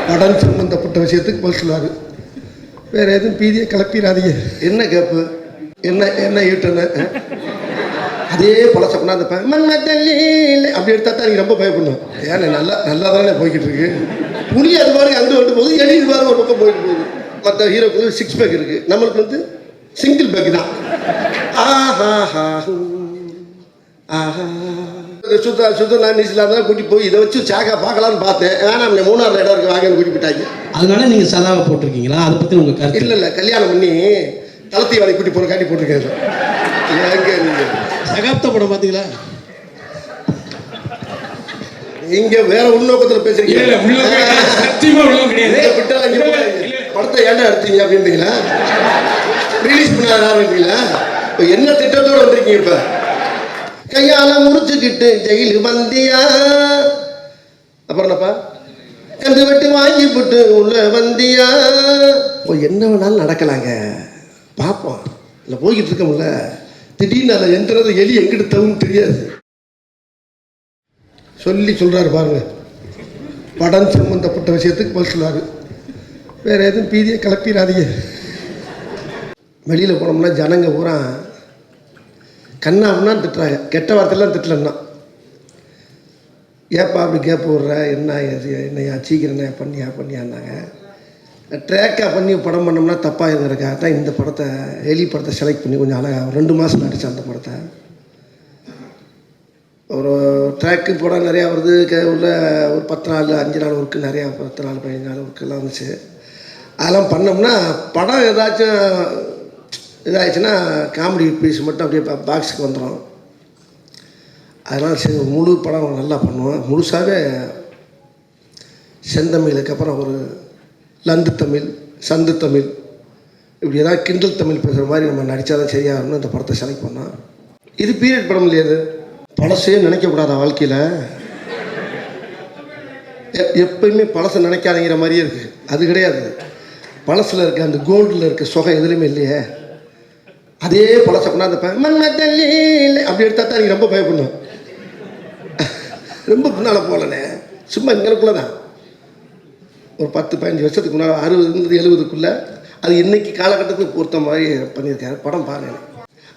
கடன் சம்பந்தப்பட்ட விஷயத்துக்கு பதில் சொல்லாரு. வேற எதுவும் பீதியை கிளப்பிடாதீங்க. என்ன கேப்பு, என்ன ஈட்டன அதே பழசப்பனா அந்த அப்படி எடுத்தா தான் நீங்க ரொம்ப பயப்படணும். ஏன்னா நல்லா தானே போய்கிட்டு இருக்கு. புலி அது மாதிரி அங்கே வந்து போகுது, எலி இது மாதிரி ஒரு பக்கம் போயிட்டு போகுது. மற்ற ஹீரோக்கு வந்து 6 பேக் இருக்கு, நம்மளுக்கு வந்து சிங்கிள் பேக் தான். சுத்த நான் நீச்சலாம் கூட்டி போய் இதை வச்சு சாக்கா பார்க்கலான்னு பார்த்தேன். வேணாம், 3ஆவது இடம் இருக்கு வாங்கன்னு கூட்டி போயிட்டாங்க. அதனால நீங்க சதாவை போட்டிருக்கீங்களா? அதை பத்தி உங்க கருத்து? இல்ல கல்யாணம் பண்ணி தளத்தி வேலை கூட்டி போற காட்டி போட்டிருக்காரு. எங்க நீங்க சகாப்த படம் பாத்தீங்களா? இங்க வேற உள்நோக்கத்துல பேசுறீங்க. படத்தை ஏன்டா எடுத்தீங்க அப்படின்றீங்களா? ரிலீஸ் பண்ண ஆரம்பிங்களா? என்ன திட்டத்தோடு வந்திருக்கீங்க? இப்ப கையால முறிச்சுக்கிட்டு ஜெயிலு வந்தியா, அப்புறம் என்னப்பா கந்து வெட்டி வாங்கி போட்டு உள்ள வந்தியா. என்ன வேணாலும் நடக்கலாங்க, பார்ப்போம். இல்லை போய்கிட்டு இருக்கோம்ல, திடீர்னு அதில் என்கிறது எலி எங்கிட்டு தவுன்னு தெரியாது. சொல்றாரு பாருங்க, படம் சம்பந்தப்பட்ட விஷயத்துக்கு பதில் சொல்லாரு. வேற எதுவும் பீதியை கிளப்பிடாதீங்க. வெளியில் போனோம்னா ஜனங்க பூரா கண்ணாப்புனா திட்டுறாங்க, கெட்ட வார்த்தையெல்லாம் திட்டலன்னா. ஏப்பா அப்படி கேப்பு விட்ற, என்னையா சீக்கிரண்ணே பண்ணியான்னாங்க. ட்ராக்காக பண்ணி படம் பண்ணோம்னா தப்பாக இருந்திருக்கா தான் இந்த படத்தை, எலி படத்தை செலக்ட் பண்ணி கொஞ்சம் அழகாக 2 மாதம் நடித்தேன் அந்த படத்தை. ஒரு ட்ராக்கு படம் நிறையா வருது, உள்ள ஒரு 10 நாள் 5 நாள் ஒர்க்கு, நிறையா 10 நாள் 15 நாள் ஒர்க்கெல்லாம் வந்துச்சு. அதெல்லாம் பண்ணோம்னா படம் ஏதாச்சும் இதாகிடுச்சுன்னா காமெடி பீஸ் மட்டும் அப்படியே பாக்ஸுக்கு வந்துடும். அதனால் சரி முழு படம் நல்லா பண்ணுவோம். முழுசாகவே செந்தமிழுக்கு அப்புறம் ஒரு லந்து தமிழ், சந்து தமிழ், இப்படி ஏதாவது கிண்டல் தமிழ் பேசுகிற மாதிரி நம்ம நடித்தா தான் சரியாகணும்னு இந்த படத்தை செலக்ட் பண்ணோம். இது பீரியட் படம் இல்லையா? அது பழசே நினைக்கக்கூடாத வாழ்க்கையில். எப்பயுமே பழசை நினைக்காதங்கிற மாதிரியே இருக்குது. அது கிடையாது. பழசில் இருக்க அந்த கோல்டில் இருக்க சுகம் எதுலையுமே இல்லையே. அதே பழசை பண்ணால் அந்த அப்படி எடுத்தா தான் நீங்கள் ரொம்ப பயப்படணும். ரொம்ப பின்னால் போகலண்ணே, சும்மா இங்கனுக்குள்ளே தான். ஒரு 10-15 வருஷத்துக்கு முன்னால் 60-70க்குள்ளே அது இன்னைக்கு காலகட்டத்துக்கு பொறுத்த மாதிரி பண்ணியிருக்காரு. படம் பாருங்க.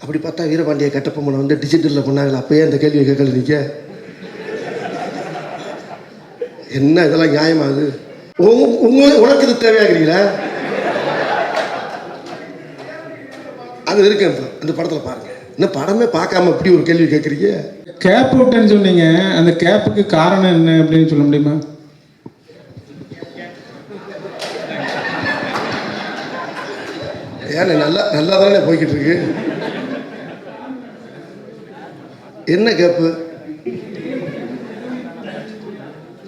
அப்படி பார்த்தா வீரபாண்டிய கட்டப்பொம்மனை வந்து டிஜிட்டலில் பண்ணாங்களா? அப்போயே அந்த கேள்வியை கேட்கல நீங்கள். என்ன இதெல்லாம் நியாயமாகுது? உனக்கு இது தேவையாகிறீங்களா? அது இருக்கு அந்த படத்தில் பாருங்க. இன்னும் படமே பார்க்காம இப்படி ஒரு கேள்வி கேட்குறீங்க. கேப் விட்டேன்னு சொன்னீங்க, அந்த கேப்புக்கு காரணம் என்ன அப்படின்னு சொல்ல முடியுமா? ஏன்னா நல்லா தானே போய்கிட்டு இருக்கு. என்ன கேப்பு,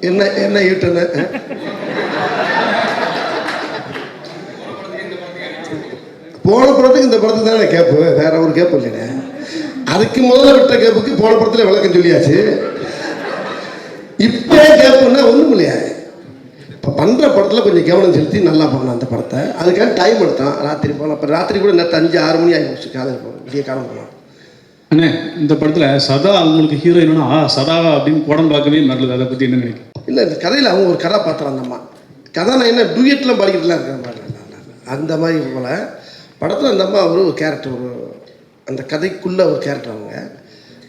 என்ன ஈட்டன போன படத்துக்கு இந்த படத்துக்கு தானே கேப்பு, வேற ஒரு கேப்பு இல்லைங்க. அதுக்கு முதல்ல விட்ட கேப்புக்கு போன படத்துல விளக்கம் சொல்லியாச்சு. இப்போ கேப்புன்னா ஒன்றும் இல்லையா. இப்போ பண்ணுற படத்தில் கொஞ்சம் கவனம் செலுத்தி நல்லா பண்ணலாம் அந்த படத்தை. அதுக்காக டைம் எடுத்தான். ராத்திரி போகலாம். அப்போ ராத்திரி கூட நேற்று 5-6 மணி ஆகி போச்சு. காலையில் போகணும், விடிய காலம் போகலாம். அண்ணே, இந்த படத்தில் சதா அவங்களுக்கு ஹீரோயினா சதாவா அப்படின்னு படம் பார்க்கவே நல்லது. அதை பற்றி என்ன நினைக்கிறேன்? இல்லை, இந்த கதையில் அவங்க ஒரு கதாபாத்திரம். அந்த அம்மா கதை நான் என்ன டூயட்லாம் பாடிக்கிட்டுலாம் இருக்கிற மாதிரி அந்த மாதிரி போல் படத்தில் அந்த அம்மா ஒரு கேரக்டர், ஒரு அந்த கதைக்குள்ளே ஒரு கேரக்டர்.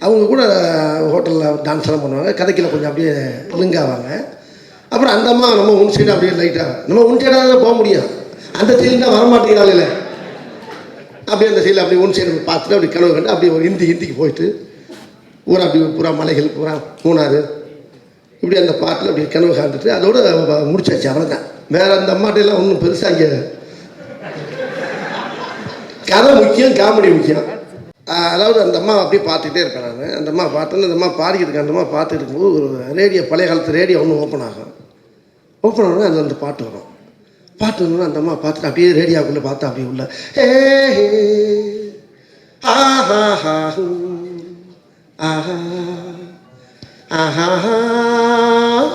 அவங்க கூட ஹோட்டலில் டான்ஸ் எல்லாம் பண்ணுவாங்க. கதைக்குள்ள கொஞ்சம் அப்படியே லிங்க் ஆவாங்க. அப்புறம் அந்த அம்மா நம்ம ஒன் சைடு அப்படியே லைட்டாக நம்ம ஒன் சைடாக தான் போக முடியும். அந்த சைடு தான் வரமாட்டேங்கிறாள். இல்லை, அப்படியே அந்த சைடில் அப்படியே ஒன் சைடு பார்த்துட்டு அப்படி கனவு கண்டு அப்படியே ஒரு ஹிந்திக்கு போயிட்டு பூரா அப்படி பூரா மலைகள் பூரா மூணாறு இப்படி அந்த பாட்டில் அப்படி கனவு காந்துட்டு அதோட முடிச்சாச்சு. அவ்வளோதான். வேறு அந்த அம்மாட்டையெல்லாம் ஒன்றும் பெருசாக இங்கே கதை முக்கியம், காமெடி முக்கியம். அதாவது அந்த அம்மா அப்படியே பார்த்துக்கிட்டே இருப்பேன் நான். அந்த அம்மா பார்த்தோன்னு அந்த அம்மா பாடிக்கிட்டு இருக்கேன். அந்த அம்மா பார்த்துட்டு இருக்கும்போது ஒரு ரேடியோ, பழைய காலத்து ரேடியோ ஒன்று ஓப்பன் ஆகும். ஓப்பன் ஆகணும்னா அதில் அந்த பாட்டு வரும். பாட்டு வரணும்னா அந்த அம்மா பார்த்துட்டு அப்படியே ரேடியோக்குள்ளே பார்த்தா அப்படியே உள்ள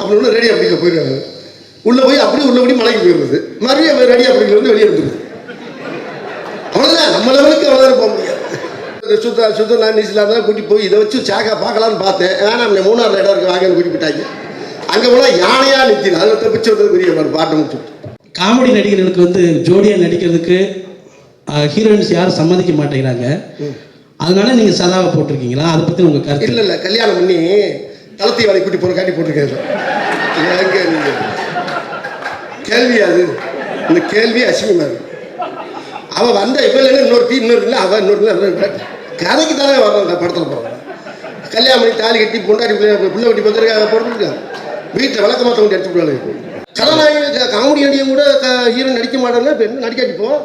அப்படின்னு ரேடியோ அப்படிங்க போயிடுவாங்க. உள்ளே போய் அப்படியே உள்ளபடி மலைக்கு போயிடுறது. மறுபடியும் ரேடியோ அப்படிங்கிறது வெளியே வந்துடுது. அவ்வளோதான். நம்ம லெவலுக்கு அவ்வளோதான் போக முடியாது. சுத்த நான் நீச்சலாம் கூட்டி போய் இதை வச்சு சாக்கா பார்க்கலான்னு பார்த்தேன். வேணாம், 3ஆவது இடம் இருக்கு வாங்கன்னு கூட்டி போயிட்டாங்க. அங்கே போனால் யானையாக நிற்கிது, அதில் தப்பிச்சு வந்தது பெரிய பாட்டு முடிச்சு. காமெடி நடிகர்களுக்கு வந்து ஜோடியாக நடிக்கிறதுக்கு ஹீரோயின்ஸ் யாரும் சம்மதிக்க மாட்டேங்கிறாங்க. அதனால நீங்க சதாவை போட்டிருக்கீங்களா? அதை பத்தி உங்க கருத்து? இல்லை கல்யாணம் பண்ணி தளத்தி வேலை கூட்டி போகிற காட்டி போட்டிருக்கேன். கேள்வி அது, இந்த கேள்வி அசிங்கமாக இருக்கு. அவள் வந்த இவ்வளோ இன்னொரு இல்லை, அவள் இன்னொரு கதைக்கு தானே வர்றோம். படத்தில் போகிறோம், கல்யாணம் பண்ணி தாலி கட்டி பொண்டாடி பிள்ளை கட்டி பார்க்குறதுக்காக போடுறதுக்கு வீட்டில் விளக்க மாற்ற வேண்டிய எடுத்து விடுவாங்க. கதாநாயகி காமெடி நடிகையும் கூட ஹீரோ நடிக்க மாட்டாங்கன்னா இப்போ என்ன நடிக்காட்டிப்போம்.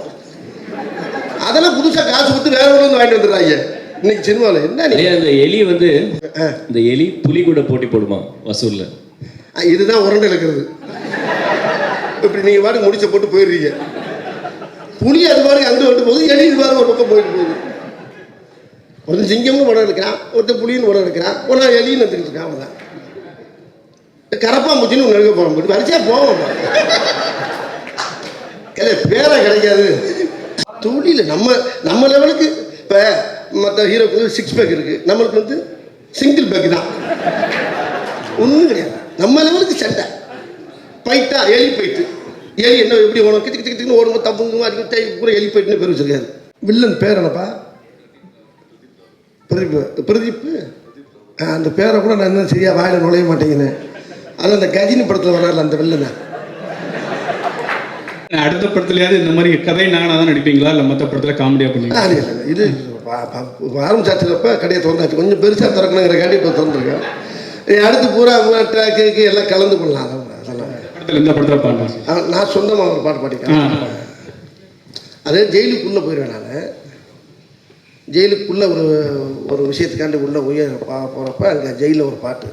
அதெல்லாம் புதுசாக காசு கொடுத்து வேற ஊர்ல வாங்கிட்டு வந்துடுறாங்க இன்னைக்கு சினிமாவில். என்ன அந்த எலி வந்து இந்த எலி புலி கூட போட்டி போடுமா வசூல்ல? இதுதான் உரண்டை இருக்கிறது. இப்படி நீங்கள் பாட்டு முடிச்ச போட்டு போயிடுறீங்க. புலி அது பாருங்க அங்கே வந்து போகுது, எலி இது பாருங்க ஒரு பக்கம் போயிட்டு போகுது. ஒருத்தன் சிங்கம்னு படம் எடுக்கிறான், ஒருத்தன் புலின்னு படம் எடுக்கிறான், ஒன்றா எலின்னு எடுத்துக்கிட்டு இருக்கான். அவன் தான் கரப்பாம்பூச்சின்னு ஒன்று எடுக்க போகிறோம், போட்டு வரிசையாக போவோம். பேரை கிடைக்காது. தொழில் நம்ம லெவலுக்கு இப்போ மற்ற ஹீரோக்கு வந்து 6 பேக் இருக்குது, நம்மளுக்கு வந்து சிங்கிள் பேக் தான், ஒன்றும் கிடையாது. நம்ம லெவலுக்கு சண்டை பைட்டா, எலி பைட்டு. எலி என்ன எப்படி ஓடும், கிச்சு கிச்சு கிச்சுன்னு ஓடும்போது தப்புங்க அடிக்க பூரா எலி பைட்டுன்னு பேர் வச்சிருக்காரு. வில்லன் பேர் என்னப்பா? பிரதீப். அந்த பேரை கூட நான் இன்னும் சரியாக வாயில் நுழைய மாட்டேங்கிறேன். அது அந்த கஜினி படத்தில் வர்றாரு அந்த வில்லனை. அடுத்த படத்துலயாவது இந்த மாதிரி கதை நானாக தான் நடிப்பீங்களா, இல்லை மற்ற படத்தில் காமெடியாக பண்ணுவீங்களா? இது ஆரம்பிச்சாச்சுப்ப கடையை திறந்தாச்சு, கொஞ்சம் பெருசாக திறக்கணுங்கிற காடி இப்போ திறந்துருக்கேன். அடுத்து பூரா ட்ராக்கு எல்லாம் கலந்து பண்ணலாம். அதெல்லாம் படத்தில் இந்த படத்தில் பாடுறேன். நான் சொந்தமாக ஒரு பாட்டு பாடிக்கிறேன். அதே ஜெயிலுக்குள்ளே போயிடுவேன். நான் ஜெயிலுக்குள்ளே ஒரு விஷயத்துக்காண்டி உள்ளே போகிறப்ப அங்கே ஜெயிலில் ஒரு பாட்டு,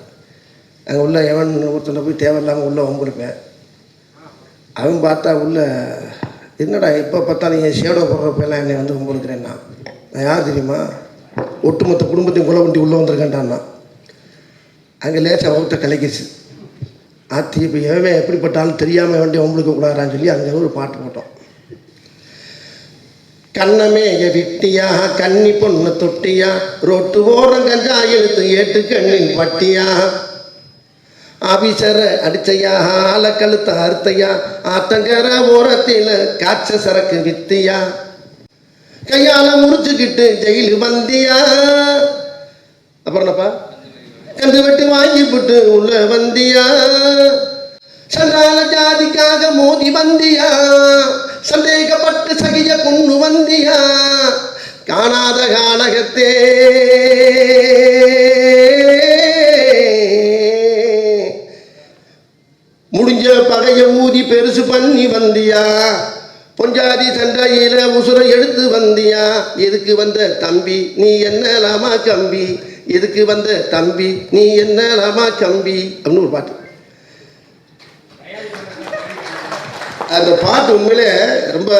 அங்கே உள்ள எவன் ஒருத்தனை போய் தேவையில்லாமல் உள்ளே வம்பிருப்பேன். அவன் பார்த்தா உள்ள என்னடா எப்போ பார்த்தா நீங்கள் ஷேடோ போடுறப்பெல்லாம் என்னை வந்து வம்பிருக்கிறேன்னா, நான் யார் தெரியுமா, ஒட்டுமொத்த குடும்பத்தையும் கொலை பண்ணி உள்ளே வந்திருக்கேன்டான்னா. அங்கே லேசாக ஒருத்த கலைக்கிச்சு. ஆத்தி இப்போ எவன் எப்படிப்பட்டாலும் தெரியாமல் வேண்டிய வம்பிருக்க கூடாதான்னு சொல்லி அங்கே ஒரு பாட்டு போட்டோம். கண்ணமே விட்டியா கன்னி பொண்ணு தொட்டியா, ரோட்டு ஓரம் கஞ்சா எழுத்து ஏட்டு கண்ணின் பட்டியா, ஆபீசரை அடிச்சையா ஆல கழுத்த அறுத்தையா, ஆத்தங்கர ஓரத்தில் காய்ச்ச சரக்கு வித்தியா, கையால முறிச்சுக்கிட்டு ஜெயிலு வந்தியா. அப்புறம் என்னப்பா, கந்து வெட்டி வாங்கி போட்டு உள்ள வந்தியா, சண்டால ஜாதிக்காக மோதி வந்தியா, சந்தேகப்பட்டு சகிய கொண்டு வந்தியா, காணாத கானகத்தே முடிஞ்ச பகைய ஊதி பெருசு பண்ணி வந்தியா, பொஞ்சாதி சண்டையில உசுரை எடுத்து வந்தியா, எதுக்கு வந்த தம்பி நீ என்னலாமா கம்பி, எதுக்கு வந்த தம்பி நீ என்னலாமா கம்பி அப்படின்னு ஒரு பாட்டு. அந்த பாட்டு உண்மையிலே ரொம்ப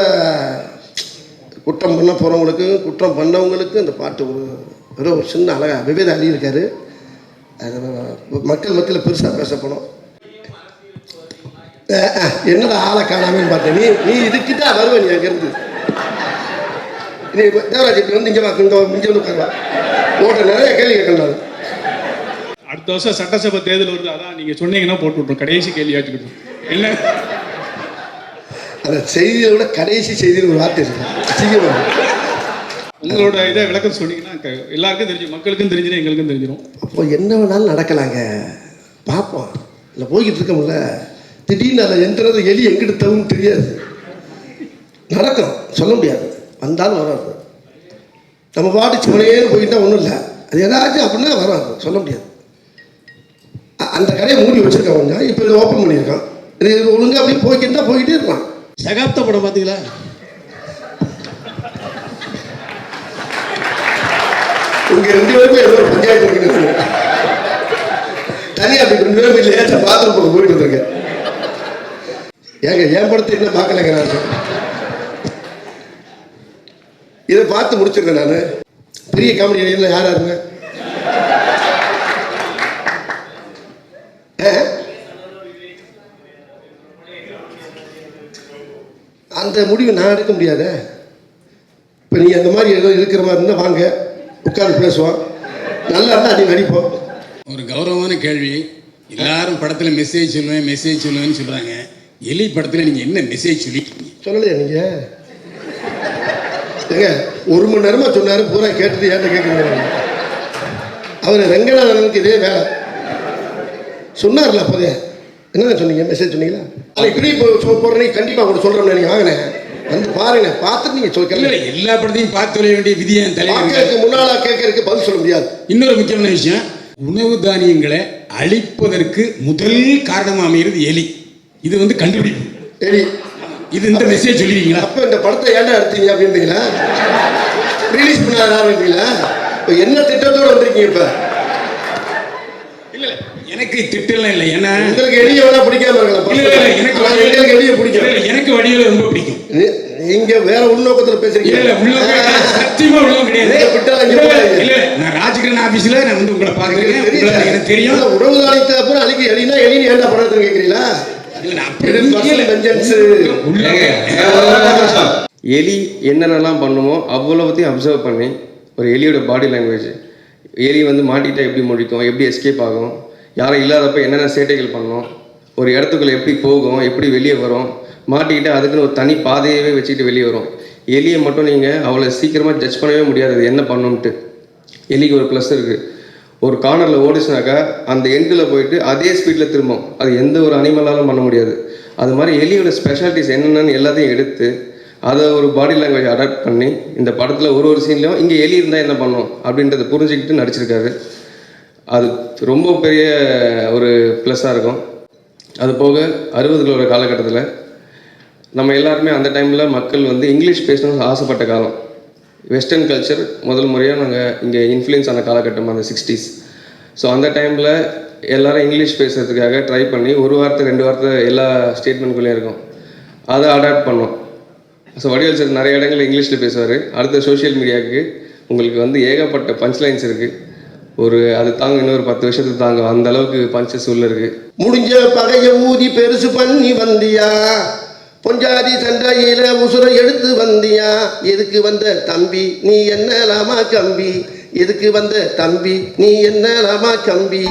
குற்றம் பண்ண போகிறவங்களுக்கு குற்றம் பண்ணவங்களுக்கு அந்த பாட்டு ஒரு சின்ன அழகாக விவேத அழி இருக்காரு. அது மக்கள் மத்தியில் பெருசாக பேசப்படும். என்னடா ஆளை காணாமன்னு பார்த்தேன், நீ இதுக்கிட்ட வருவேன். நீ அங்கேருந்து நீ தேவராஜ் வந்து இங்கே இங்கே வந்து உட்காருவா, ஓட்ட நிறைய கேள்வி கேட்கணும். அடுத்த வருஷம் சட்டசபை தேர்தல் வருது, அதான் நீங்கள் சொன்னீங்கன்னா போட்டு விட்ருவோம். கடைசி கேள்வி ஆச்சுக்கிட்டோம் என்ன அந்த செய்தியை விட கடைசி செய்தின்னு ஒரு வார்த்தை இருக்கு. உங்களோட இதை விளக்கம் சொன்னீங்கன்னா எல்லாருக்கும் தெரிஞ்சு, மக்களுக்கும் தெரிஞ்சிடும், எங்களுக்கும் தெரிஞ்சிடும். அப்போ என்ன வேணாலும் நடக்கலாங்க, பார்ப்போம். இல்லை போய்கிட்டு இருக்கோம்ல, திடீர்னு அதில் எந்த எலி எங்கிட்ட தவுன்னு தெரியாது, நடக்கும், சொல்ல முடியாது. வந்தாலும் வராது. நம்ம பாட்டு சிவனையேன்னு போயிட்டா ஒன்றும் இல்லை, அது ஏதாச்சும் அப்படின்னா வராது, சொல்ல முடியாது. அந்த கடையை மூடி வச்சுருக்கேன் கொஞ்சம், இப்போ இதை ஓப்பன் பண்ணியிருக்கான். இது ஒழுங்காக அப்படியே போய்கிட்டே இருக்கலாம். சகாப்த படம் பார்த்தீங்களா? இங்க 2 பேருக்கும் ஏதோ ஒரு பஞ்சாயத்து இருக்கு. தனியா அப்படி 2 பேரும் வீட்டில் ஏற்ற பாத்ரூம் போக போயிட்டு வந்திருக்கேன். ஏங்க என் படத்தை என்ன பார்க்கலங்க, நான் இதை பார்த்து முடிச்சிருக்கேன். நான் பெரிய காமெடி நடிகர்கள் யாரா இருங்க, அந்த முடிவை நான் எடுக்க முடியாத. இப்போ நீ அந்த மாதிரி ஏதோ இருக்கிற மாதிரி இருந்தால் வாங்க, உட்காந்து பேசுவோம், நல்லா இருந்தால் நீ நடிப்போம். ஒரு கௌரவமான கேள்வி. எல்லாரும் படத்துல மெசேஜ் சொல்லுவேன்னு சொல்றாங்க. எலி படத்துல நீங்க என்ன மெசேஜ் சொல்லிட்டீங்க? சொல்லலையா நீங்க? ஏங்க 1 மணி நேரமா சொன்னாரு, பூரா கேட்டுட்டு ஏன்ட்ட கேட்குறீங்க? அவர் ரங்கநாதனுக்கு இதே வேலை சொன்னார்ல அப்போதே. என்னங்க சொன்னீங்க? மெசேஜ் சொன்னீங்களா? அது இப்படி போடுறேன் கண்டிப்பாக கூட சொல்கிறோம்ல. நீங்கள் வாங்கினேன் வந்து பாருங்க, பார்த்துட்டு நீங்கள் சொல்ல. எல்லா படத்தையும் பார்த்து சொல்ல வேண்டிய விதியை தலைவருக்கு முன்னால கேட்கறதுக்கு பதில் சொல்ல முடியாது. இன்னொரு முக்கியமான விஷயம், உணவு தானியங்களை அழிப்பதற்கு முதல் காரணமாக அமைகிறது எலி. இது வந்து கண்டுபிடிப்பு எலி. இது இந்த மெசேஜ் சொல்லிருக்கீங்களா? அப்போ இந்த படத்தை ஏன்டா எடுத்தீங்க அப்படின்றீங்களா? ரிலீஸ் பண்ணாத ஆரம்பிங்களா? இப்போ என்ன திட்டத்தோடு வந்திருக்கீங்க? இப்போ இல்லை எனக்கு திட்டம்லாம் இல்லை. ஏன்னா உங்களுக்கு எளிய வேணா பிடிக்காம இருக்கலாம். எனக்கு எளிய பிடிக்கும். எனக்கு வடிவில் ரொம்ப பிடிக்கும். நீங்க வேற உள்நோக்கத்தில் பேசுறீங்க. சத்தியமா உள்ளவங்க கிடையாது. நான் ராஜகிரண் ஆபீஸ்ல நான் வந்து உங்களை பார்க்கிறேன். எனக்கு தெரியும். உணவு தானியத்தை அப்புறம் அழிக்க எலினா எலின்னு ஏன்டா படத்தை கேட்குறீங்களா? எலி என்னென்னலாம் பண்ணுமோ அவ்வளோத்தையும் அப்சர்வ் பண்ணி ஒரு எலியோட பாடி லாங்குவேஜ், எலி வந்து மாட்டிக்கிட்டா எப்படி முடிக்கும், எப்படி எஸ்கேப் ஆகும், யாரும் இல்லாதப்ப என்னென்ன சேட்டைகள் பண்ணணும், ஒரு இடத்துக்குள்ளே எப்படி போகும், எப்படி வெளியே வரும், மாட்டிக்கிட்டு அதுக்குன்னு ஒரு தனி பாதையவே வச்சுக்கிட்டு வெளியே வரும். எலியை மட்டும் நீங்கள் அவ்வளோ சீக்கிரமாக ஜட்ஜ் பண்ணவே முடியாது அது என்ன பண்ணணும்ட்டு. எலிக்கு ஒரு ப்ளஸ் இருக்குது. ஒரு கார்னரில் ஓடிச்சுனாக்கா அந்த எண்டில் போயிட்டு அதே ஸ்பீடில் திரும்பும். அது எந்த ஒரு அனிமலாலும் பண்ண முடியாது. அது மாதிரி எலியோட ஸ்பெஷாலிட்டிஸ் என்னென்னு எல்லாத்தையும் எடுத்து அதை ஒரு பாடி லாங்குவேஜ் அடாப்ட் பண்ணி இந்த படத்தில் ஒரு சீன்லையும் இங்கே எலி இருந்தால் என்ன பண்ணும் அப்படின்றத புரிஞ்சுக்கிட்டு நடிச்சிருக்காரு. அது ரொம்ப பெரிய ஒரு ப்ளஸ்ஸாக இருக்கும். அது போக 60களோட காலகட்டத்தில் நம்ம எல்லாருமே அந்த டைமில் மக்கள் வந்து இங்கிலீஷ் பேசணும்னு ஆசைப்பட்ட காலம். வெஸ்டர்ன் கல்ச்சர் முதல் முறையாக நாங்கள் இங்கே இன்ஃப்ளூயன்ஸ் ஆன காலகட்டம் அந்த 60s. ஸோ அந்த டைமில் எல்லோரும் இங்கிலீஷ் பேசுகிறதுக்காக ட்ரை பண்ணி 1 வார்த்தை 2 வார்த்தை எல்லா ஸ்டேட்மெண்ட்குள்ளேயும் இருக்கும். அதை அடாப்ட் பண்ணோம். ஸோ வடிவேல் சார் நிறைய இடங்களில் இங்கிலீஷில் பேசுவார். அடுத்த சோஷியல் மீடியாவுக்கு உங்களுக்கு வந்து ஏகப்பட்ட பஞ்ச் லைன்ஸ் இருக்குது. அது தாங்க இன்னொரு 10 வருஷத்துக்கு தாங்க அந்த அளவுக்கு பஞ்சஸ் உள்ள இருக்குது. முடிஞ்ச பகைய ஊதி பெருசு பண்ணி வந்தியா, பொஞ்சாதி சண்டையில உசுரை எடுத்து வந்தியா, எதுக்கு வந்த தம்பி நீ என்னலாமா கம்பி, எதுக்கு வந்த தம்பி நீ என்னலாமா கம்பி.